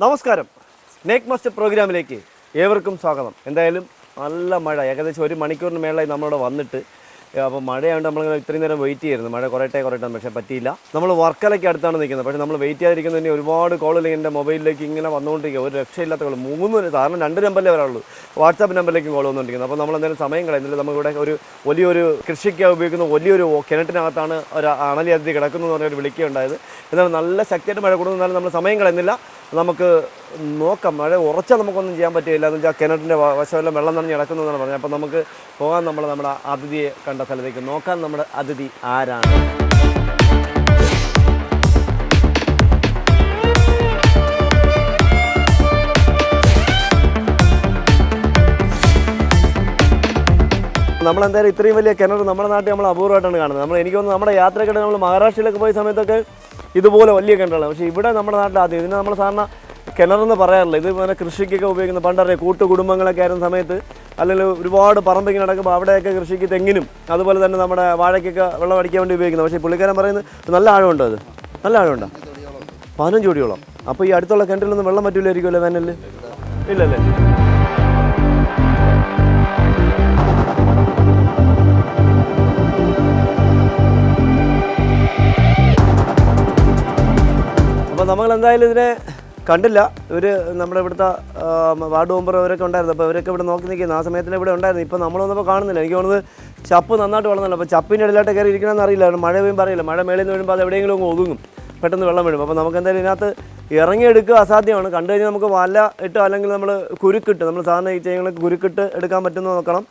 നമസ്കാരം. Snake master പ്രോഗ്രാമിലേക്ക് ഏവർക്കും സ്വാഗതം. എന്തായാലും നല്ല മഴ, ഏകദേശം 1 മണിക്കൂറിന് മേളായി നമ്മളിവിടെ വന്നിട്ട്. അപ്പോൾ മഴയായതുകൊണ്ട് നമ്മളിങ്ങനെ ഇത്രയും നേരം വെയിറ്റ് ചെയ്യുന്നു. മഴ കുറേട്ടെ പക്ഷേ പറ്റിയില്ല. നമ്മൾ വർക്കലയ്ക്ക് അടുത്താണ് നിൽക്കുന്നത്. പക്ഷേ നമ്മൾ വെയിറ്റ് ചെയ്യാതിരിക്കുന്നതിന് ഒരുപാട് കോളുകൾ എൻ്റെ മൊബൈലിലേക്ക് ഇങ്ങനെ വന്നുകൊണ്ടിരിക്കുക. ഒരു രക്ഷയില്ലാത്ത കോൾ, 3 കാരണം 2 നമ്പറിലേ വരാനുള്ളൂ. വാട്സാപ്പ് നമ്പറിലേക്കും കോൾ വന്നുകൊണ്ടിരിക്കുന്നത്. അപ്പോൾ നമ്മൾ എന്തായാലും സമയം കളയുന്നില്ല. നമുക്കിവിടെ ഒരു വലിയൊരു കൃഷിക്ക് ഉപയോഗിക്കുന്ന വലിയൊരു കിണറ്റിനകത്താണ് ഒരു അണലി അതിഥി കിടക്കുന്നതെന്ന് പറഞ്ഞൊരു വിളിക്കുകയുണ്ടായത്. എന്നാൽ നല്ല ശക്തിയായിട്ട് മഴ കൂടുന്നതാലും നമ്മൾ സമയം കളയുന്നില്ല. നമുക്ക് നോക്കാം. മഴ ഉറച്ചാൽ നമുക്കൊന്നും ചെയ്യാൻ പറ്റില്ല. എന്ന് വെച്ചാൽ കിണറ്റിൻ്റെ വശമെല്ലാം വെള്ളം നിറഞ്ഞ് കിടക്കുന്നതെന്നാണ് പറഞ്ഞത്. അപ്പോൾ നമുക്ക് പോകാൻ നമ്മുടെ അതിഥിയെ കണ്ട സ്ഥലത്തേക്ക് നോക്കാൻ. നമ്മുടെ അതിഥി ആരാണ്? നമ്മളെന്തായാലും ഇത്രയും വലിയ കിണർ നമ്മുടെ നാട്ടിൽ നമ്മൾ അപൂർവമായിട്ടാണ് കാണുന്നത്. എനിക്ക് തോന്നുന്നു നമ്മുടെ യാത്രക്കിടെ നമ്മൾ മഹാരാഷ്ട്രയിലൊക്കെ പോയ സമയത്തൊക്കെ ഇതുപോലെ വലിയ കിണറാണ്. പക്ഷേ ഇവിടെ നമ്മുടെ നാട്ടിൽ ആദ്യം ഇതിനെ നമ്മൾ സാധാരണ കിണറെന്ന് പറയാറില്ല. ഇത് ഇങ്ങനെ കൃഷിക്കൊക്കെ ഉപയോഗിക്കുന്ന, പണ്ടറിയാം കൂട്ടുകുടുംബങ്ങളൊക്കെ ആയിരുന്ന സമയത്ത് അല്ലെങ്കിൽ ഒരുപാട് പറമ്പിങ്ങനെ നടക്കുമ്പോൾ അവിടെയൊക്കെ കൃഷിക്ക് തെങ്ങിനും അതുപോലെ തന്നെ നമ്മുടെ വാഴയ്ക്കൊക്കെ വെള്ളം അടിക്കാൻ വേണ്ടി ഉപയോഗിക്കുന്നത്. പക്ഷേ പുള്ളിക്കാരൻ പറയുന്നത് നല്ല ആഴമുണ്ടോ? അത് നല്ല ആഴമുണ്ടോ? 15 അടിയോളം. അപ്പോൾ ഈ അടുത്തുള്ള കിണറ്റിലൊന്നും വെള്ളം പറ്റില്ലായിരിക്കുമല്ലോ വേനലിൽ? ഇല്ലല്ലേ? അപ്പോൾ നമ്മളെന്തായാലും ഇതിനെ കണ്ടില്ല. ഇവർ നമ്മുടെ ഇവിടുത്തെ വാർഡ് മെമ്പർ അവരൊക്കെ ഉണ്ടായിരുന്നു. അപ്പോൾ അവരൊക്കെ ഇവിടെ നോക്കി നിൽക്കുന്നു. ആ സമയത്തിന് ഇവിടെ ഉണ്ടായിരുന്നു. ഇപ്പോൾ നമ്മൾ വന്നപ്പോൾ കാണുന്നില്ല. എനിക്ക് തോന്നുന്നത് ചപ്പ് നന്നായിട്ട് വളർന്നല്ലോ. അപ്പോൾ ചപ്പിൻ്റെ ഇടയിലായിട്ട് കയറി ഇരിക്കണമെന്ന് അറിയില്ല. മഴ പെയ്യുമ്പോൾ അറിയില്ല. മഴ മേളിൽ നിന്ന് വീഴുമ്പോൾ അത് എവിടെയെങ്കിലും അങ്ങ് ഒതുങ്ങും, പെട്ടെന്ന് വെള്ളം വീഴും. അപ്പോൾ നമുക്ക് എന്തായാലും ഇതിനകത്ത് ഇറങ്ങിയെടുക്കുക അസാധ്യമാണ്. കണ്ടു കഴിഞ്ഞാൽ നമുക്ക് വല ഇട്ടോ അല്ലെങ്കിൽ നമ്മൾ കുരുക്കിട്ട്, നമ്മൾ സാധാരണ ഈ ചെയ്യുന്നത് കുരുക്കിട്ട് എടുക്കാൻ പറ്റുമെന്ന് നോക്കണം.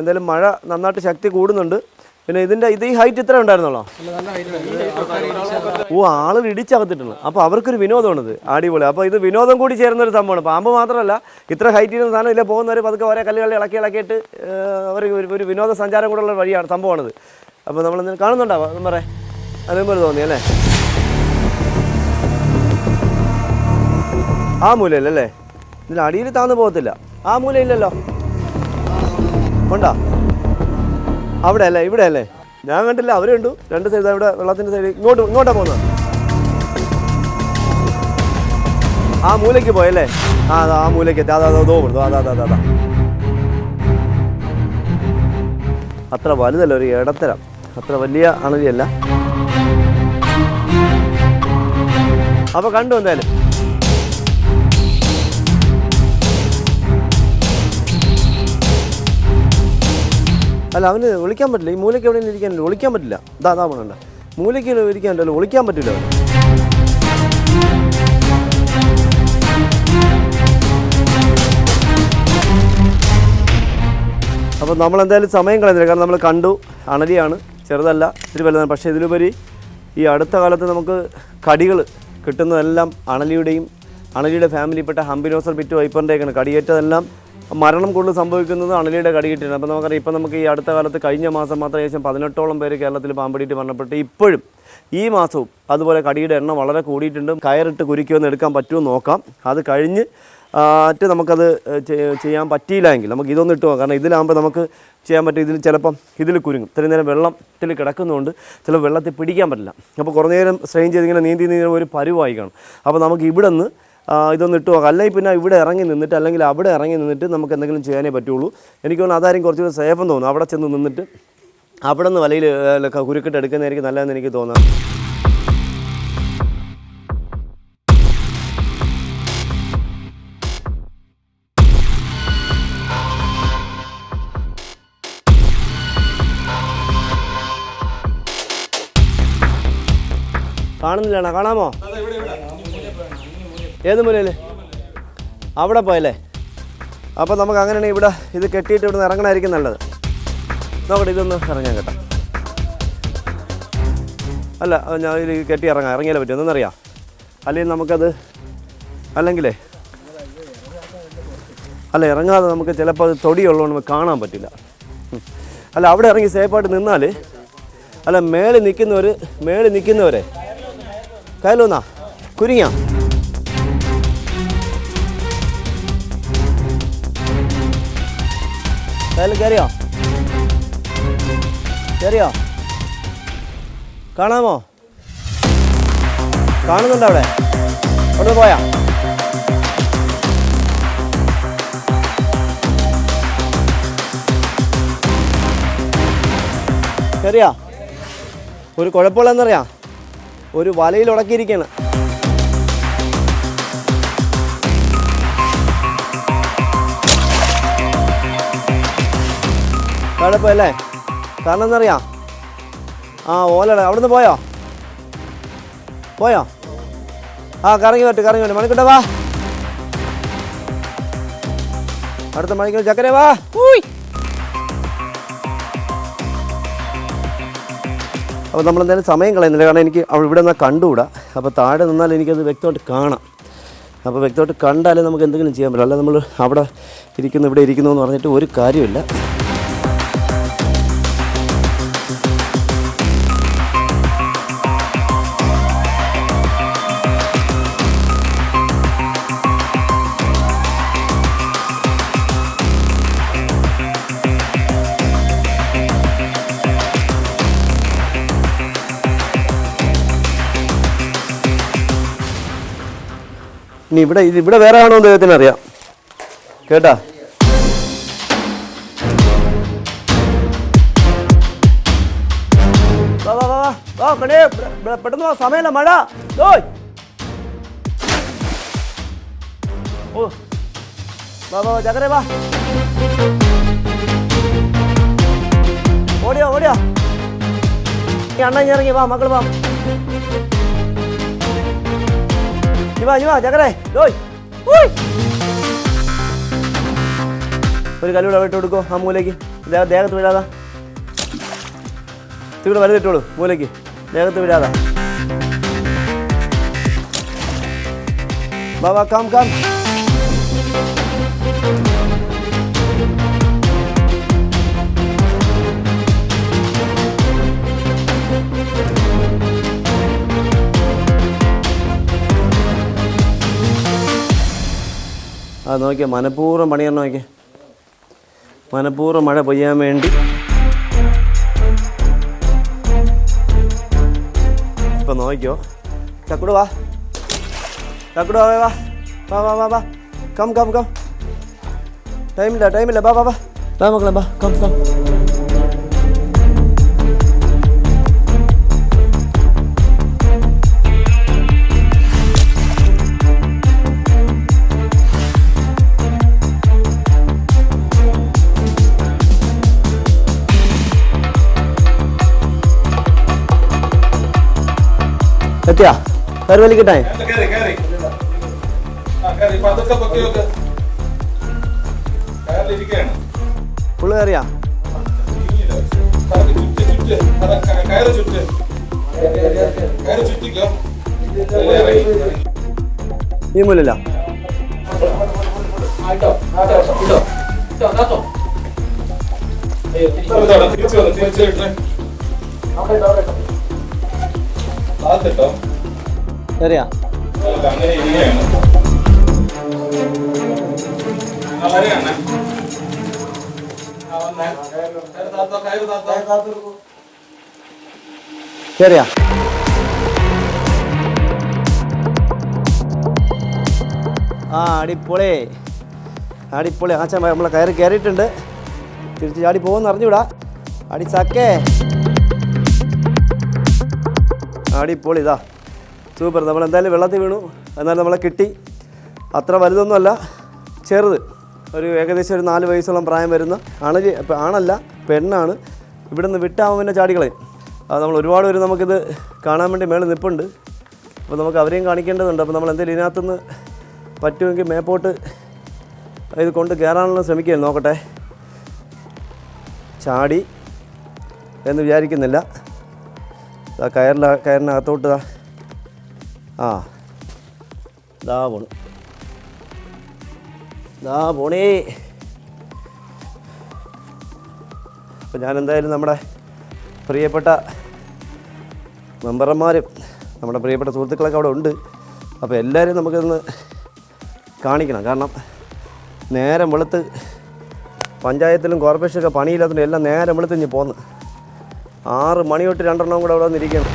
എന്തായാലും മഴ നന്നായിട്ട് ശക്തി കൂടുന്നുണ്ട്. പിന്നെ ഇത് ഈ ഹൈറ്റ് ഇത്ര ഉണ്ടായിരുന്നല്ലോ? ആളുകൾ ഇടിച്ചകത്തിട്ടുണ്ട്. അപ്പോൾ അവർക്കൊരു വിനോദമാണിത്. അടിപൊളി. അപ്പോൾ ഇത് വിനോദം കൂടി ചേരുന്നൊരു സംഭവമാണ്. പാമ്പ് മാത്രമല്ല, ഇത്ര ഹൈറ്റ് ചെയ്യുന്ന സാധനം ഇല്ല, പോകുന്നവർ പതുക്കെ ഓരോ കല്ലുകളിൽ ഇളക്കിയിട്ട് ഒരു വിനോദസഞ്ചാരം കൂടെ ഉള്ള വഴിയാണ്, സംഭവമാണിത്. അപ്പോൾ നമ്മൾ കാണുന്നുണ്ടാവും നമ്മുടെ അതേപോലെ തോന്നി അല്ലേ? ആ മൂലയില്ലല്ലേ? ഇതിൽ അടിയിൽ താന്ന് പോകത്തില്ല. ആ മൂലയില്ലല്ലോ? ഉണ്ടോ? അവിടെ അല്ലേ? ഇവിടെ അല്ലേ? ഞാൻ കണ്ടില്ല, അവരുണ്ട്. 2 സൈഡ്. ഇവിടെ വെള്ളത്തിൻ്റെ സൈഡ് ഇങ്ങോട്ടാ പോകുന്നത്. ആ മൂലയ്ക്ക് പോയല്ലേ? ആ മൂലയ്ക്ക് അതാ. അത്ര വലുതല്ല, ഒരു ഇടത്തരം, അത്ര വലിയ അണലിയല്ല. അപ്പോൾ കണ്ടു എന്തായാലും. അല്ല, അവന് ഒളിക്കാൻ പറ്റില്ല. ഈ മൂലയ്ക്ക് എവിടെയെങ്കിലും ഇരിക്കാനല്ലോ, ഒളിക്കാൻ പറ്റില്ല. അതാ വേണ്ട, മൂലയ്ക്ക് ഇരിക്കാനല്ലോ, ഒളിക്കാൻ പറ്റില്ല അവന്. അപ്പോൾ നമ്മളെന്തായാലും സമയം കളയുന്നില്ല. കാരണം നമ്മൾ കണ്ടു, അണലിയാണ്, ചെറുതല്ല, ഇത്തിരി വലുതാണ്. പക്ഷേ ഇതിലുപരി ഈ അടുത്ത കാലത്ത് നമുക്ക് കടികൾ കിട്ടുന്നതെല്ലാം അണലിയുടെ ഫാമിലിയിൽപ്പെട്ട ഹംബിനോസർ പിറ്റ് വൈപ്പറിൻ്റെയൊക്കെയാണ്. കടിയേറ്റതെല്ലാം മരണം കൂടുതൽ സംഭവിക്കുന്നത് അണലിയുടെ കടിയേറ്റിട്ടുണ്ട്. അപ്പോൾ നമുക്കറിയാം, ഇപ്പോൾ നമുക്ക് ഈ അടുത്ത കാലത്ത് കഴിഞ്ഞ മാസം മാത്രം ഏകദേശം 18ഓളം പേര് കേരളത്തിൽ പാമ്പടിയിട്ട് മരണപ്പെട്ട്. ഇപ്പോഴും ഈ മാസവും അതുപോലെ കടിയുടെ എണ്ണം വളരെ കൂടിയിട്ടുണ്ട്. കയറിട്ട് കുരുക്കിയൊന്ന് എടുക്കാൻ പറ്റുമെന്ന് നോക്കാം. അത് കഴിഞ്ഞ് നമുക്കത് ചെയ്യാൻ പറ്റിയില്ല എങ്കിൽ നമുക്ക് ഇതൊന്നും ഇട്ട് പോകാം. കാരണം ഇതിലാകുമ്പോൾ നമുക്ക് ചെയ്യാൻ പറ്റും. ഇതിൽ ചിലപ്പം കുരുങ്ങും. ഇത്രയും നേരം വെള്ളത്തിൽ കിടക്കുന്നതുകൊണ്ട് ചിലപ്പോൾ വെള്ളത്തിൽ പിടിക്കാൻ പറ്റില്ല. അപ്പോൾ കുറേ നേരം സ്ട്രെയിൻ ചെയ്ത് ഇങ്ങനെ നീന്തി ഒരു പരുവായി കാണും. അപ്പോൾ നമുക്ക് ഇവിടെ നിന്ന് ഇതൊന്നും ഇട്ട് പോകാം. അല്ലെങ്കിൽ പിന്നെ ഇവിടെ ഇറങ്ങി നിന്നിട്ട് അല്ലെങ്കിൽ അവിടെ ഇറങ്ങി നിന്നിട്ട് നമുക്ക് എന്തെങ്കിലും ചെയ്യാനേ പറ്റുള്ളൂ. എനിക്ക് തോന്നുന്നു അതായിരിക്കും കുറച്ചുകൂടി സേഫെന്ന് തോന്നുന്നു. അവിടെ ചെന്ന് നിന്നിട്ട് അവിടെ നിന്ന് വലയിൽ കുരുക്കിട്ട് എടുക്കുന്നതായിരിക്കും നല്ലതെന്ന് എനിക്ക് തോന്നാം. കാണുന്നില്ലണ? കാണാമോ? ഏത് മൂലയിൽ? അവിടെ പോയല്ലേ? അപ്പോൾ നമുക്ക് അങ്ങനെയാണെങ്കിൽ ഇവിടെ ഇത് കെട്ടിയിട്ട് ഇവിടെ നിന്ന് ഇറങ്ങണമായിരിക്കും നല്ലത്. നോക്കട്ടെ, ഇതൊന്ന് ഇറങ്ങാൻ കേട്ടോ. അല്ല, ഞാൻ ഇത് കെട്ടി ഇറങ്ങിയാലേ പറ്റും. എന്നറിയാം, അല്ലെങ്കിൽ നമുക്കത് ഇറങ്ങാതെ നമുക്ക് ചിലപ്പോൾ അത് തൊടിയുള്ളതുകൊണ്ട് നമുക്ക് കാണാൻ പറ്റില്ല. അല്ല, അവിടെ ഇറങ്ങി സേഫായിട്ട് നിന്നാൽ, അല്ല മേളിൽ നിൽക്കുന്നവരെ കയ്യിലൊന്നാ കുരുങ്ങാം. കയ്യിൽ കയറിയോ? കാണാമോ? കാണുന്നുണ്ടോ? അവിടെ പോയാ ശരിയാ, ഒരു കുഴപ്പമില്ലെന്നറിയാം, ഒരു വലയിൽ ഉടക്കിയിരിക്കുകയാണ്. കുഴപ്പമല്ലേ? കാരണം എന്നറിയാം, ഓലട അവിടുന്ന് പോയോ? കറങ്ങി വരട്ടെ മണിക്കൂട്ടെ വാ, അടുത്ത മണിക്കൂർ ചക്കരെ വാ. അപ്പോൾ നമ്മളെന്തായാലും സമയം കളയുന്നില്ല, കാരണം എനിക്ക് ഇവിടെ നിന്നാൽ കണ്ടുകൂടാ. അപ്പോൾ താഴെ നിന്നാൽ എനിക്കത് വ്യക്തമായിട്ട് കാണാം. അപ്പോൾ വ്യക്തമായിട്ട് കണ്ടാലേ നമുക്ക് എന്തെങ്കിലും ചെയ്യാൻ പറ്റില്ല. അല്ല നമ്മൾ അവിടെ ഇരിക്കുന്നു ഇവിടെ ഇരിക്കുന്നു എന്ന് പറഞ്ഞിട്ട് ഒരു കാര്യമില്ല. ഇനി ഇവിടെ വേറെ ആണോ എന്ന് ദൈവത്തിന് അറിയാം. കേട്ടാ, പെട്ടെന്ന് സമയമില്ല, മഴ. ചക്കരെ വാ, ഓടിയാ ഈ അണ്ണ ഇറങ്ങി വാ, മക്കൾ വാ. ചക്കരെ ഒരു കല്ലൂടെ വിട്ട് കൊടുക്കോ ആ മൂലയ്ക്ക്, ദേഹത്ത് വിടാതാ. ഇവിടെ വലുതിട്ടോളൂ മൂലയ്ക്ക്, ദേഹത്ത് വിടാതാ. ബാബാ കാം നോക്കിയാൽ മനഃപൂർവ്വം പണിയണം. നോക്കിയാൽ മനഃപൂർവ്വം മഴ പെയ്യാൻ വേണ്ടി. ഇപ്പം നോക്കിയോ, ചക്കുടു വാ, വാ കം ടൈമില്ല ബാ മക്കളെ ബാ കം. എത്തിയാ കയറി വലിക്കട്ടെ. ഫുള്ള് കയറിയാ? ഈ മൂലല്ല ശരിയാ? ശരിയാ? അടിപൊളി ആച്ചാ, നമ്മളെ കയറിയിട്ടുണ്ട്. തിരിച്ച് ചാടി പോകുമെന്ന് അറിഞ്ഞൂടാ. അടി ചക്കേ, അടിപൊളി. ഇതാ സൂപ്പർ. നമ്മളെന്തായാലും വെള്ളത്തിൽ വീണു, എന്നാലും നമ്മളെ കിട്ടി. അത്ര വലുതൊന്നുമല്ല, ചെറുത്. ഒരു ഏകദേശം ഒരു 4 വയസ്സോളം പ്രായം വരുന്ന ആണല്ല പെണ്ണാണ്. ഇവിടെ നിന്ന് വിട്ടാകുമ്പോൾ പിന്നെ ചാടികളയും. അത് നമ്മൾ ഒരുപാട് പേര് നമുക്കിത് കാണാൻ വേണ്ടി മേളിൽ നിൽപ്പുണ്ട്. അപ്പോൾ നമുക്ക് അവരെയും കാണിക്കേണ്ടതുണ്ട്. അപ്പോൾ നമ്മൾ എന്തെങ്കിലും ഇതിനകത്തുനിന്ന് പറ്റുമെങ്കിൽ മേപ്പോട്ട് ഇത് കൊണ്ട് കയറാനുള്ള ശ്രമിക്കുക. നോക്കട്ടെ, ചാടി എന്ന് വിചാരിക്കുന്നില്ല. കയറിനകത്തോട്ട് ദാ പോണേ. അപ്പോൾ ഞാനെന്തായാലും നമ്മുടെ പ്രിയപ്പെട്ട മെമ്പർമാരും നമ്മുടെ പ്രിയപ്പെട്ട സുഹൃത്തുക്കളൊക്കെ അവിടെ ഉണ്ട്. അപ്പോൾ എല്ലാവരും നമുക്കിതൊന്ന് കാണിക്കണം. കാരണം നേരം വെളുത്ത് പഞ്ചായത്തിലും കോർപ്പറേഷനൊക്കെ പണിയില്ലാത്തതുകൊണ്ട് എല്ലാം നേരം വെളുത്ത് ഇനി പോന്ന് 6 മണി തൊട്ട് 2 എണ്ണം കൂടെ അവിടെ വന്നിരിക്കുകയാണ്.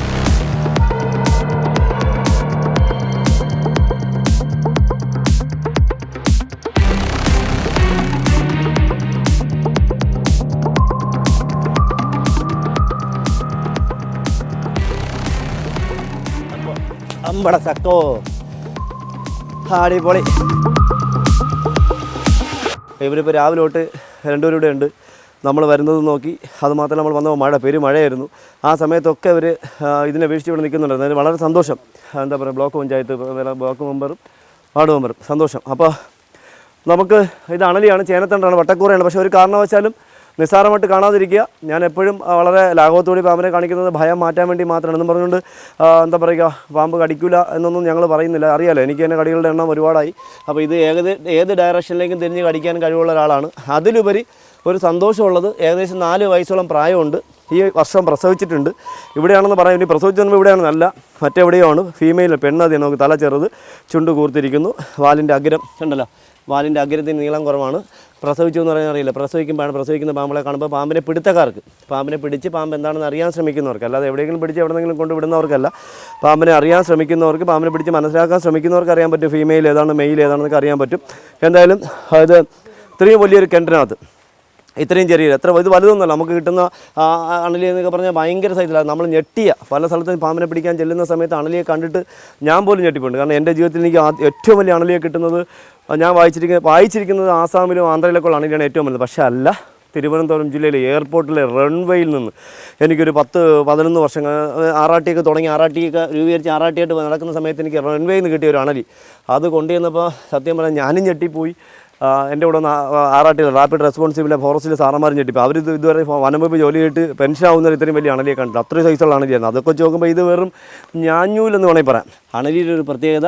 അമ്പട ചക്കോ അടിപൊളി. ഇവരിപ്പോൾ രാവിലെ തൊട്ട് രണ്ടുപേരും ഇവിടെ ഉണ്ട്. നമ്മൾ വരുന്നത് നോക്കി. അതുമാത്രമല്ല നമ്മൾ വന്ന പെരുമഴയായിരുന്നു. ആ സമയത്തൊക്കെ അവർ ഇതിനെ വീഴ്ച ഇവിടെ നിൽക്കുന്നുണ്ട്. അതിന് വളരെ സന്തോഷം. എന്താ പറയുക, ബ്ലോക്ക് പഞ്ചായത്ത് ബ്ലോക്ക് മെമ്പറും വാർഡ് മെമ്പറും സന്തോഷം. അപ്പോൾ നമുക്ക് ഇത് അണലിയാണ്, ചേനത്തണ്ടാണ്, വട്ടക്കൂറയാണ്. പക്ഷേ ഒരു കാരണവശാലും നിസ്സാരമായിട്ട് കാണാതിരിക്കുക. ഞാൻ എപ്പോഴും വളരെ ലാഘവത്തോടെ പാമ്പിനെ കാണിക്കുന്നത് ഭയം മാറ്റാൻ വേണ്ടി മാത്രമാണ്. എന്നും പറഞ്ഞുകൊണ്ട് എന്താ പറയുക, പാമ്പ് കടിക്കില്ല എന്നൊന്നും ഞങ്ങൾ പറയുന്നില്ല. അറിയാലോ, എനിക്ക് തന്നെ കടികളുടെ എണ്ണം ഒരുപാടായി. അപ്പോൾ ഇത് ഏത് ഡയറക്ഷനിലേക്കും തിരിഞ്ഞ് കടിക്കാൻ കഴിവുള്ള ഒരാളാണ്. അതിലുപരി ഒരു സന്തോഷമുള്ളത്, ഏകദേശം 4 വയസ്സോളം പ്രായമുണ്ട്. ഈ വർഷം പ്രസവിച്ചിട്ടുണ്ട്. ഇവിടെയാണെന്ന് പറയാം. ഇനി പ്രസവിച്ചു വരുമ്പോൾ ഇവിടെയാണെന്നല്ല, മറ്റെവിടെയാണ്. ഫീമെയിൽ പെണ്ണതിയാണ്. നമുക്ക് തല ചെറുത്, ചുണ്ട് കൂർത്തിരിക്കുന്നു. വാലിൻ്റെ അഗ്രം ഉണ്ടല്ലോ, വാലിൻ്റെ അഗ്രത്തിന് നീളം കുറവാണ്. പ്രസവിച്ചു എന്ന് പറയാൻ അറിയില്ല. പ്രസവിക്കുന്ന പാമ്പുകളെ കാണുമ്പോൾ പാമ്പിനെ പിടുത്തക്കാർക്ക്, പാമ്പിനെ പിടിച്ച് പാമ്പ് എന്താണെന്ന് അറിയാൻ ശ്രമിക്കുന്നവർക്ക്, അല്ലാതെ എവിടെയെങ്കിലും പിടിച്ച് എവിടെയെങ്കിലും കൊണ്ടുവിടുന്നവർക്കല്ല. പാമ്പിനെ അറിയാൻ ശ്രമിക്കുന്നവർക്ക്, പാമ്പിനെ പിടിച്ച് മനസ്സിലാക്കാൻ ശ്രമിക്കുന്നവർക്ക് അറിയാൻ പറ്റും ഫീമെയിൽ ഏതാണ് മെയിൽ ഏതാണെന്നൊക്കെ അറിയാൻ പറ്റും. എന്തായാലും ഇത് ഇത്രയും വലിയൊരു കിണറ്റിനകത്ത് ഇത്രയും ചെറിയ ഇത് വലുതൊന്നുമല്ല. നമുക്ക് കിട്ടുന്ന അണലി എന്നൊക്കെ പറഞ്ഞാൽ ഭയങ്കര സൈസിലാണ്. നമ്മൾ ഞെട്ടിയ പല സ്ഥലത്തും പാമ്പിനെ പിടിക്കാൻ ചെല്ലുന്ന സമയത്ത് അണലിയെ കണ്ടിട്ട് ഞാൻ പോലും ഞെട്ടിപ്പോയിട്ടുണ്ട്. കാരണം എൻ്റെ ജീവിതത്തിൽ എനിക്ക് ഏറ്റവും വലിയ അണലിയെ കിട്ടുന്നത് ഞാൻ വായിച്ചിരിക്കുന്നത് ആസാമിലും ആന്ധ്രയിലൊക്കെ ഉള്ള അണലിയാണ് ഏറ്റവും വലുത്. പക്ഷേ അല്ല, തിരുവനന്തപുരം ജില്ലയിലെ എയർപോർട്ടിലെ റൺവേയിൽ നിന്ന് എനിക്കൊരു 10-11 വർഷം ആറാട്ടിയൊക്കെ തുടങ്ങി, ആറാട്ടിയൊക്കെ രൂപീകരിച്ച് ആറാട്ടിയായിട്ട് നടക്കുന്ന സമയത്ത് എനിക്ക് റൺവേയിൽ നിന്ന് കിട്ടിയ ഒരു അണലി. അത് കൊണ്ടുവന്നപ്പോൾ സത്യം പറഞ്ഞാൽ ഞാനും ഞെട്ടിപ്പോയി. എൻ്റെ കൂടെ ഒന്ന് ആറാട്ടിൽ റാപ്പിഡ് റെസ്പോൺസിബിലെ ഫോറസ്റ്റിൽ സാറന്മാരും ഞെട്ടിപ്പോൾ. അവർ ഇതുവരെ വനംവകുപ്പ് ജോലി ചെയ്തിട്ട് പെൻഷൻ ആവുന്നവർ ഇത്രയും വലിയ അണലിയെ കണ്ടിട്ട് അത്രയും സൈസുള്ള അണലിയായിരുന്നു. അതൊക്കെ വെച്ച് നോക്കുമ്പോൾ ഇത് വെറും ഞാഞ്ഞൂലെന്ന് വേണമെങ്കിൽ പറയാം. അണലിയുടെ ഒരു പ്രത്യേകത,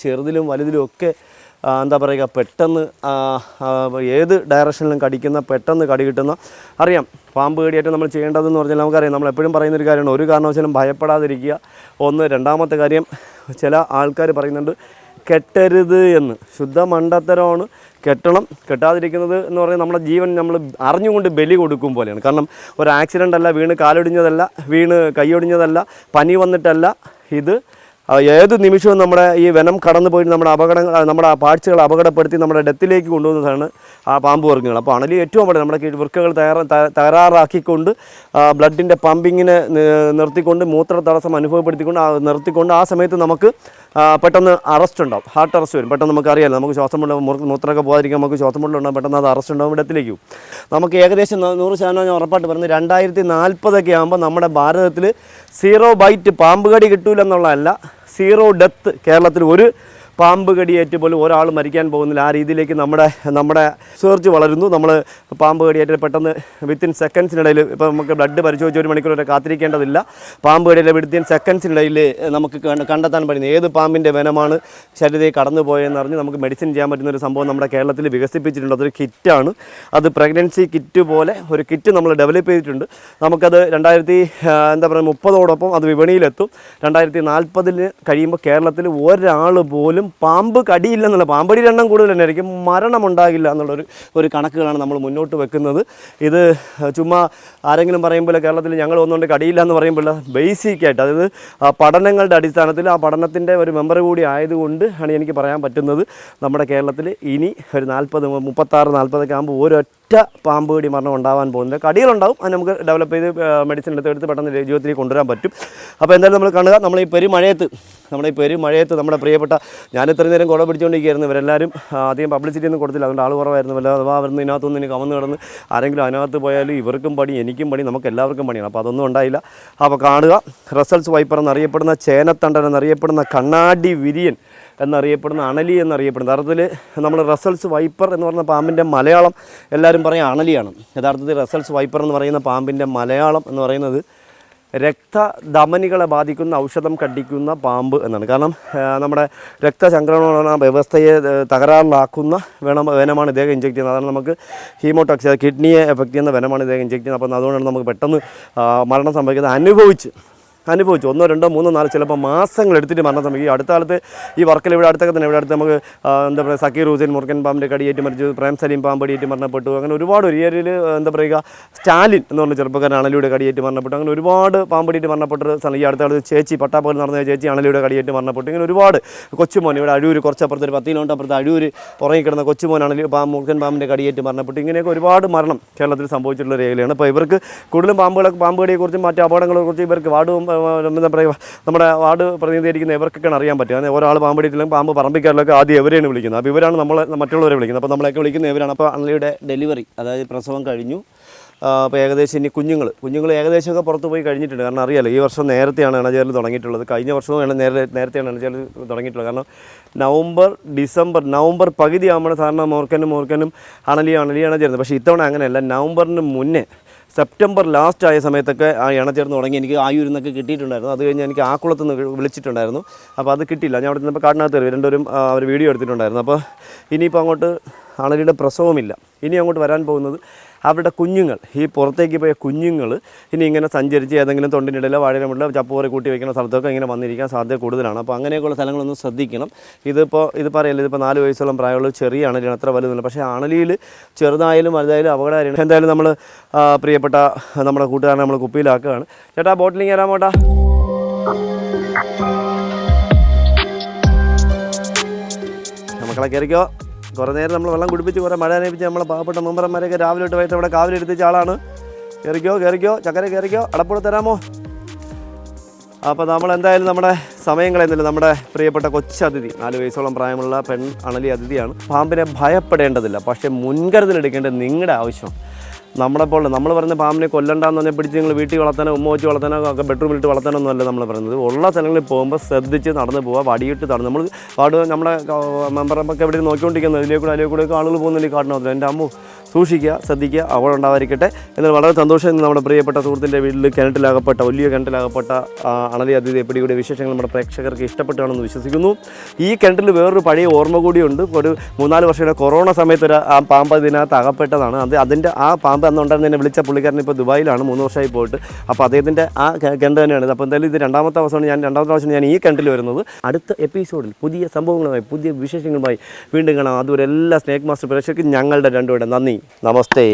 ചെറുതിലും വലുതിലും ഒക്കെ എന്താ പറയുക, പെട്ടെന്ന് ഏത് ഡയറക്ഷനിലും കടിക്കുന്ന, പെട്ടെന്ന് കടി കിട്ടുന്ന. അറിയാം, പാമ്പ് കടിയായിട്ട് നമ്മൾ ചെയ്യേണ്ടതെന്ന് പറഞ്ഞാൽ നമുക്കറിയാം. നമ്മൾ എപ്പോഴും പറയുന്നൊരു കാര്യമാണ്, ഒരു കാരണവശാലും ഭയപ്പെടാതിരിക്കുക. രണ്ടാമത്തെ കാര്യം, ചില ആൾക്കാർ പറയുന്നുണ്ട് കെട്ടരുത് എന്ന്. ശുദ്ധ മണ്ടത്തരമാണ്. കെട്ടാതിരിക്കുന്നത് എന്ന് പറഞ്ഞാൽ നമ്മുടെ ജീവൻ നമ്മൾ അറിഞ്ഞുകൊണ്ട് ബലി കൊടുക്കും പോലെയാണ്. കാരണം ഒരു ആക്സിഡൻ്റ് അല്ല, വീണ് കാലൊടിഞ്ഞതല്ല, വീണ് കൈയൊടിഞ്ഞതല്ല, പനി വന്നിട്ടല്ല. ഇത് ഏത് നിമിഷവും നമ്മുടെ ഈ വെനം കടന്നു പോയിട്ട് നമ്മുടെ പാഴ്ചകൾ അപകടപ്പെടുത്തി നമ്മുടെ ഡെത്തിലേക്ക് കൊണ്ടുപോകുന്നതാണ് ആ പാമ്പ് വർഗ്ഗങ്ങൾ. അപ്പോൾ അണലി ഏറ്റവും വളരെ നമ്മുടെ വൃക്കകൾ തയ്യാറാക്കിക്കൊണ്ട് ബ്ലഡിൻ്റെ പമ്പിങ്ങിനെ നിർത്തിക്കൊണ്ട്, മൂത്ര തടസ്സം നിർത്തിക്കൊണ്ട് ആ സമയത്ത് നമുക്ക് പെട്ടെന്ന് അറസ്റ്റ് ഉണ്ടാവും, ഹാർട്ട് അറസ്റ്റ് വരും. പെട്ടെന്ന് നമുക്കറിയാമല്ലോ, നമുക്ക് ശ്വാസം മുട്ടൽ മൂത്രമൊക്കെ പോകാതിരിക്കാൻ നമുക്ക് ശ്വാസം മുട്ടലുണ്ടാകും. പെട്ടെന്ന് അത് അറസ്റ്റ് ഉണ്ടാകും, ഡെത്തിലേക്ക് പോകും. നമുക്ക് ഏകദേശം 100% ഞാൻ ഉറപ്പായിട്ട് പറയുന്നത് 2040 ആകുമ്പോൾ നമ്മുടെ ഭാരതത്തിൽ 0 ബൈറ്റ് പാമ്പ് കടി കിട്ടൂലെന്നുള്ളതല്ല, 0 ഡെത്ത്. കേരളത്തിൽ ഒരു പാമ്പ് കടിയേറ്റ് പോലും ഒരാൾ മരിക്കാൻ പോകുന്നില്ല. ആ രീതിയിലേക്ക് നമ്മുടെ റിസർച്ച് വളരുന്നു. നമ്മൾ പാമ്പ് കടിയേറ്റ് പെട്ടെന്ന് വിത്തിൻ സെക്കൻഡ്സിനിടയിൽ, ഇപ്പോൾ നമുക്ക് ബ്ലഡ് പരിശോധിച്ച് 1 മണിക്കൂർ വരെ കാത്തിരിക്കേണ്ടതില്ല. പാമ്പ് കടിയിലെ വിത്തിൻ സെക്കൻഡ്സിനിടയിൽ നമുക്ക് കണ്ടെത്താൻ പറ്റുന്ന ഏത് പാമ്പിൻ്റെ വെനമാണ് ശരീരത്തിൽ കടന്നു പോയെന്ന് അറിഞ്ഞ് നമുക്ക് മെഡിസിൻ ചെയ്യാൻ പറ്റുന്ന ഒരു സംഭവം നമ്മുടെ കേരളത്തിൽ വികസിപ്പിച്ചിട്ടുണ്ട്. അതൊരു കിറ്റാണ്. അത് പ്രഗ്നൻസി കിറ്റ് പോലെ ഒരു കിറ്റ് നമ്മൾ ഡെവലപ്പ് ചെയ്തിട്ടുണ്ട്. നമുക്കത് 2030 അത് വിപണിയിലെത്തും. 2040 കഴിയുമ്പോൾ കേരളത്തിൽ ഒരാൾ പോലും പാമ്പ് കടിയില്ലെന്നുള്ള, പാമ്പടിയുടെ എണ്ണം കൂടുതൽ തന്നെ ആയിരിക്കും, മരണമുണ്ടാകില്ല എന്നുള്ളൊരു കണക്കുകളാണ് നമ്മൾ മുന്നോട്ട് വെക്കുന്നത്. ഇത് ചുമ്മാ ആരെങ്കിലും പറയുമ്പോൾ കേരളത്തിൽ ഞങ്ങൾ ഒന്നുകൊണ്ട് കടിയില്ല എന്ന് പറയുമ്പോൾ ബേസിക്കായിട്ട്, അതായത് പഠനങ്ങളുടെ അടിസ്ഥാനത്തിൽ, ആ പഠനത്തിൻ്റെ ഒരു മെമ്പർ കൂടി ആയതുകൊണ്ട് ആണ് എനിക്ക് പറയാൻ പറ്റുന്നത്, നമ്മുടെ കേരളത്തിൽ ഇനി ഒരു 36-40 ആകുമ്പോൾ ഒരൊറ്റ പാമ്പ് കടി മരണം ഉണ്ടാകാൻ പോകുന്നില്ല. കടികളുണ്ടാവും, അത് നമുക്ക് ഡെവലപ്പ് ചെയ്ത് മെഡിസിൻ എടുത്ത് പെട്ടെന്ന് ജീവിതത്തിലേക്ക് കൊണ്ടുവരാൻ പറ്റും. അപ്പോൾ എന്തായാലും നമ്മൾ കാണുക, നമ്മുടെ ഈ പെരുമഴയത്ത് നമ്മുടെ പ്രിയപ്പെട്ട, ഞാൻ ഇത്രയും നേരം കുട പിടിച്ചുകൊണ്ടിരിക്കുകയായിരുന്നു. ഇവരെല്ലാവരും അധികം പബ്ലിസിറ്റി ഒന്നും കൊടുത്തില്ല, അതുകൊണ്ട് ആൾ കുറവായിരുന്നു. അഥവാ അവരുന്ന് ഇതിനകത്തൊന്നും ഇനി കവന്ന് കിടന്ന് ആരെങ്കിലും അതിനകത്ത് പോയാലും ഇവർക്കും പണി, എനിക്കും പണി, നമുക്ക് എല്ലാവർക്കും പണിയാണ്. അപ്പോൾ അതൊന്നും ഉണ്ടായില്ല. അപ്പോൾ കാണുക, റസൽസ് വൈപ്പർ എന്നറിയപ്പെടുന്ന, ചേനത്തണ്ടൻ എന്നറിയപ്പെടുന്ന, കണ്ണാടി വിരിയൻ എന്നറിയപ്പെടുന്ന, അണലി എന്നറിയപ്പെടുന്ന, യഥാർത്ഥത്തിൽ നമ്മൾ റസൽസ് വൈപ്പർ എന്ന് പറയുന്ന പാമ്പിൻ്റെ മലയാളം എല്ലാവരും പറയും അണലിയാണ്. യഥാർത്ഥത്തിൽ റസൽസ് വൈപ്പർ എന്ന് പറയുന്ന പാമ്പിൻ്റെ മലയാളം എന്ന് പറയുന്നത് രക്തധമനികളെ ബാധിക്കുന്ന, ഔഷധം കടിക്കുന്ന പാമ്പ് എന്നാണ്. കാരണം നമ്മുടെ രക്തചംക്രമണ വ്യവസ്ഥയെ തകരാറിലാക്കുന്ന വെനമാണ് ഇദ്ദേഹം ഇഞ്ചെക്ട് ചെയ്യുന്നത്. അതാണ് നമുക്ക് ഹീമോടോക്സിൻ, കിഡ്നിയെ എഫക്റ്റ് ചെയ്യുന്ന വെനമാണ് ഇദ്ദേഹം ഇഞ്ചെക്ട് ചെയ്യുന്നത്. അപ്പോൾ അതുകൊണ്ടാണ് നമുക്ക് പെട്ടെന്ന് മരണം സംഭവിക്കുന്നത്. അനുഭവിച്ചു 1, 2, 3, 4 ചിലപ്പോൾ മാസങ്ങൾ എടുത്തിട്ട് മരണം സംഭവിക്കും. അടുത്ത കാലത്ത് ഈ വർക്കിൽ ഇവിടെ അടുത്തൊക്കെ തന്നെ, ഇവിടെ അടുത്ത് നമുക്ക് എന്താ പറയുക, സക്കീർ ഹുസൈൻ മുർക്കൻ പാമ്പിൻ്റെ കടിയേറ്റ് മരിച്ചു, പ്രേം സലീം പാമ്പ് കടിയേറ്റ് മരണപ്പെട്ടു. അങ്ങനെ ഒരുപാട് ഒരു ഏരിയയിൽ എന്താ പറയുക, സ്റ്റാലിൻ എന്ന് പറഞ്ഞ ചെറുപ്പക്കാരൻ അണലിയുടെ കടിയേറ്റ് മരണപ്പെട്ടു. അങ്ങനെ ഒരുപാട് പാമ്പടിയിട്ട് മരണപ്പെട്ട സ്ഥലം. ഈ അടുത്ത കാലത്ത് ചേച്ചി പട്ടാപ്പകൽ നടന്ന ചേച്ചി അണലിയുടെ കടിയേറ്റ് മരണപ്പെട്ടു. ഇങ്ങനെ ഒരുപാട് കൊച്ചുമോൻ, ഇവിടെ അഴൂർ കുറച്ചപ്പുറത്ത് ഒരു 10 കിലോമീറ്റർ അപ്പുറത്ത് അഴൂർ ഉറങ്ങിക്കിടന്ന കൊച്ചുമോൻ മുർക്കൻ പാമ്പിൻ്റെ കടിയേറ്റ് മരണപ്പെട്ടു. ഇങ്ങനെയൊക്കെ ഒരുപാട് മരണം കേരളത്തിൽ സംഭവിച്ചിട്ടുള്ള ഒരു ഏരിയയാണ്. അപ്പോൾ ഇവർക്ക് കൂടുതലും പാമ്പ് കടിയെക്കുറിച്ചും മറ്റ് അപകടങ്ങളെക്കുറിച്ചും ഇവർക്ക് വാർഡ് എന്താ പറയുക, നമ്മുടെ വാർഡ് പ്രതിനിധീകരിക്കുന്ന ഇവർക്കൊക്കെയാണ് അറിയാൻ പറ്റുക. അങ്ങനെ ഒരാൾ പാമ്പടിയിട്ടില്ലെങ്കിൽ പാമ്പ് പറമ്പിക്കാരിലൊക്കെ ആദ്യം ഇവരെയാണ് വിളിക്കുന്നത്. അപ്പോൾ ഇവരാണ് മറ്റുള്ളവരെ വിളിക്കുന്നത്. അപ്പോൾ നമ്മളെയൊക്കെ വിളിക്കുന്ന ഇവരാണ്. അപ്പോൾ അണലിയുടെ ഡെലിവറി, അതായത് പ്രസവം കഴിഞ്ഞു. അപ്പോൾ ഏകദേശം ഇനി കുഞ്ഞുങ്ങൾ ഏകദേശമൊക്കെ പുറത്ത് പോയി കഴിഞ്ഞിട്ടുണ്ട്. കാരണം അറിയാലോ, ഈ വർഷം നേരത്തെയാണ് ഇണചേരൽ തുടങ്ങിയിട്ടുള്ളത്. കഴിഞ്ഞ വർഷവും നേരത്തെയാണ് ഇണചേരൽ തുടങ്ങിയിട്ടുള്ളത്. കാരണം നവംബർ പകുതി ആകുമ്പോൾ സാധാരണ മൂർക്കനും അണലിയാണ് ചേരുന്നത്. പക്ഷേ ഇത്തവണ അങ്ങനെയല്ല. നവംബറിന് മുന്നേ സെപ്റ്റംബർ ലാസ്റ്റ് ആയ സമയത്തൊക്കെ ആ ഇണചേർന്ന് തുടങ്ങി. എനിക്ക് ആയൂരിൽ നിന്നൊക്കെ കിട്ടിയിട്ടുണ്ടായിരുന്നു. അത് കഴിഞ്ഞ് എനിക്ക് ആക്കുളത്ത് നിന്ന് വിളിച്ചിട്ടുണ്ടായിരുന്നു. അപ്പോൾ അത് കിട്ടിയില്ല. ഞാൻ അവിടെ നിന്നപ്പോൾ കാടിനകത്ത് കയറി രണ്ടുപേരും അവർ വീഡിയോ എടുത്തിട്ടുണ്ടായിരുന്നു. അപ്പോൾ ഇനിയിപ്പോൾ അങ്ങോട്ട് അണലിയുടെ പ്രസവമില്ല. ഇനി അങ്ങോട്ട് വരാൻ പോകുന്നത് അവരുടെ കുഞ്ഞുങ്ങൾ, ഈ പുറത്തേക്ക് പോയ കുഞ്ഞുങ്ങൾ ഇനി ഇങ്ങനെ സഞ്ചരിച്ച് ഏതെങ്കിലും തൊണ്ടിനിടയിലോ വാഴയുടെ മുകളിലോ ചപ്പോറി കൂട്ടി വയ്ക്കുന്ന സ്ഥലത്തൊക്കെ ഇങ്ങനെ വന്നിരിക്കാൻ സാധ്യത കൂടുതലാണ്. അപ്പോൾ അങ്ങനെയൊക്കെയുള്ള സ്ഥലങ്ങളൊന്നും ശ്രദ്ധിക്കണം. ഇതിപ്പോൾ അറിയില്ല, ഇതിപ്പോൾ 4 വയസ്സോളം പ്രായമുള്ള ചെറിയ അണലിയാണ്, അത്ര വലുതല്ല. പക്ഷേ അണലിയിൽ ചെറുതായാലും വലുതായാലും അപകടകാരിയാണ്. എന്തായാലും നമ്മൾ പ്രിയപ്പെട്ട നമ്മുടെ കൂട്ടുകാരനെ നമ്മൾ കുപ്പിയിലാക്കുകയാണ്. ചേട്ടാ ബോട്ടിലിങ് തരാമോ ചേട്ടാ? മക്കളെ കയറിക്കോ. കുറേ നേരം നമ്മൾ വെള്ളം കുടിപ്പിച്ച് കുറേ മഴ നനയിപ്പിച്ച് നമ്മളെ പാവപ്പെട്ട മെമ്പർമാരെയൊക്കെ രാവിലെ തൊട്ട് വൈകിട്ട് ഇവിടെ കാവിലെടുത്തിച്ച ആളാണ്. കയറിക്കോ ചക്കര കയറിക്കോ. അടപ്പൂടെ തരാമോ? അപ്പോൾ നമ്മൾ എന്തായാലും നമ്മുടെ സമയം കളയുന്നില്ല. നമ്മുടെ പ്രിയപ്പെട്ട കൊച്ചതിഥി 4 വയസ്സോളം പ്രായമുള്ള പെൺ അണലി അതിഥിയാണ്. പാമ്പിനെ ഭയപ്പെടേണ്ടതില്ല, പക്ഷേ മുൻകരുതലെടുക്കേണ്ടത് നിങ്ങളുടെ ആവശ്യം. നമ്മൾ പറയുന്ന പാമ്പിനെ കൊല്ലണ്ടെന്ന് പറഞ്ഞാൽ പിടിച്ച് നിങ്ങൾ വീട്ടിൽ വളർത്താനോ ഉമ്മ വെച്ച് വളർത്താനോ ഒക്കെ ബെഡ്റൂമിലിട്ട് വളർത്താനൊന്നും അല്ല നമ്മൾ പറയുന്നത്. ഉള്ള സ്ഥലങ്ങളിൽ പോകുമ്പോൾ ശ്രദ്ധിച്ച് നടന്ന് പോവുക, വടിയിട്ട് നടന്ന്. നമ്മൾ നമ്മുടെ മെമ്പറൊക്കെ എവിടെ നോക്കിക്കൊണ്ടിരിക്കുന്നത് അതിലേക്കൂടെ ആളുകൾ പോകുന്നില്ല കാട്ടിനകത്ത്. എൻ്റെ അമ്മ സൂക്ഷിക്കുക, ശ്രദ്ധിക്കുക, അവിടെ ഉണ്ടാവാതിരിക്കട്ടെ. എന്നാൽ വളരെ സന്തോഷം. ഇന്ന് നമ്മുടെ പ്രിയപ്പെട്ട സുഹൃത്തിൻ്റെ വീട്ടിൽ വലിയ കിണറ്റിലാകപ്പെട്ട അണലി അതിഥി എപ്പിടിയുടെ വിശേഷങ്ങൾ നമ്മുടെ പ്രേക്ഷകർക്ക് ഇഷ്ടപ്പെട്ടാണെന്ന് വിശ്വസിക്കുന്നു. ഈ കിണറ്റിൽ വേറൊരു പഴയ ഓർമ്മ കൂടിയുണ്ട്. ഒരു 3-4 വർഷങ്ങളുടെ കൊറോണ സമയത്ത് ആ പാമ്പ് ഇതിനകത്ത് അകപ്പെട്ടതാണ്. അതിൻ്റെ ആ പാമ്പ് അന്നുണ്ടായിരുന്നതിനെ വിളിച്ച പുള്ളിക്കാരൻ ഇപ്പോൾ ദുബായിലാണ്, 3 വർഷമായി പോയിട്ട്. അപ്പോൾ അദ്ദേഹത്തിൻ്റെ ആ കിണറ്റ് തന്നെയാണ്. അപ്പോൾ എന്തായാലും ഇത് രണ്ടാമത്തെ പ്രാവശ്യം ഞാൻ ഈ കിണറ്റിൽ വരുന്നത്. അടുത്ത എപ്പിസോഡിൽ പുതിയ സംഭവങ്ങളുമായി പുതിയ വിശേഷങ്ങളുമായി വീണ്ടും കാണാം. അതുവരെ എല്ലാ സ്നേക് മാസ്റ്റർ പ്രേക്ഷകർക്കും ഞങ്ങളുടെ രണ്ടുപേരുടെ നന്ദി, നമസ്തേ.